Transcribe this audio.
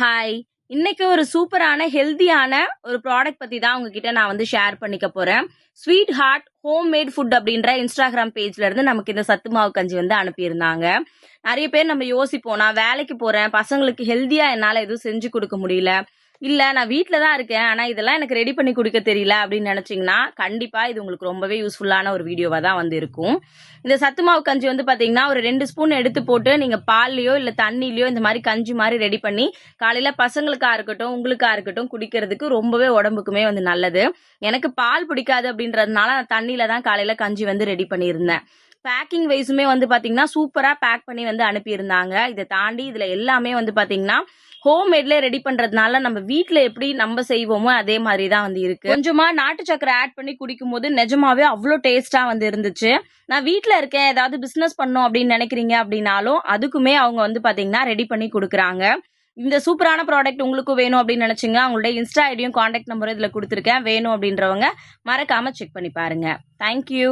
Hi! இன்னைக்கு ஒரு சூப்பரான ஹெல்தியான ஒரு ப்ராடக்ட் பத்தி தான் உங்ககிட்ட நான் வந்து ஷேர் பண்ணிக்க போறேன். ஸ்வீட் ஹார்ட் ஹோம்மேட் ஃபுட் அப்படின்ற இன்ஸ்டாகிராம் பேஜ்ல இருந்து நமக்கு இந்த சத்து மாவு கஞ்சி வந்து அனுப்பியிருந்தாங்க. நெறைய பேர் நம்ம யோசிப்போம், நான் வேலைக்கு போறேன், பசங்களுக்கு ஹெல்தியா என்னால எதுவும் செஞ்சு குடுக்க முடியல. இல்ல நான் வீட்ல தான் இருக்கேன். ஆனா இதெல்லாம் எனக்கு ரெடி பண்ணி குடுக்க தெரியல அப்படின்னு நெனச்சீங்கன்னா, கண்டிப்பா இது உங்களுக்கு ரொம்பவே யூஸ்ஃபுல்லான ஒரு வீடியோவா தான் வந்து இருக்கும். இந்த சத்து மாவு கஞ்சி வந்து பாத்தீங்கன்னா, ஒரு 2 ஸ்பூன் எடுத்து போட்டு நீங்க பால்லயோ, இல்ல தண்ணீலயோ இந்த மாரி கஞ்சி மாரி ரெடி பண்ணி, காலையில பசங்களுக்கா இருக்கட்டும், உங்களுக்கா இருக்கட்டும் குடிக்கிறதுக்கு ரொம்பவே உடம்புக்குமே வந்து நல்லது. எனக்கு பால் பிடிக்காது அப்படின்றதுனால நான் தண்ணீல தான் காலையில கஞ்சி வந்து ரெடி பண்ணியிருந்தேன். பேக்கிங் வைஸுமே வந்து பாத்தீங்கன்னா, சூப்பரா பேக் பண்ணி வந்து அனுப்பியிருந்தாங்க. இத தாண்டி இதுல எல்லாமே வந்து பாத்தீங்கன்னா, ஹோம்மேட்ல ரெடி பண்றதுனால நம்ம வீட்ல எப்படி நம்ம செய்வோமோ அதே மாதிரி தான் வந்து இருக்கு. கொஞ்சமா நாட்டு சக்கரை ஆட் பண்ணி குடிக்கும்போது நிஜமாவே அவ்வளோ டேஸ்டா வந்து இருந்துச்சு. நான் வீட்ல இருக்கேன், ஏதாவது பிசினஸ் பண்ணணும் அப்படின்னு நினைக்கிறீங்க அப்படின்னாலும் அதுக்குமே அவங்க வந்து பாத்தீங்கன்னா ரெடி பண்ணி குடுக்குறாங்க. இந்த சூப்பரான ப்ராடக்ட் உங்களுக்கும் வேணும் அப்படின்னு நினைச்சீங்க, அவங்களுடைய இன்ஸ்டா ஐடியும் கான்டாக்ட் நம்பரும் இதுல கொடுத்துருக்கேன். வேணும் அப்படின்றவங்க மறக்காம செக் பண்ணி பாருங்க. தேங்க்யூ.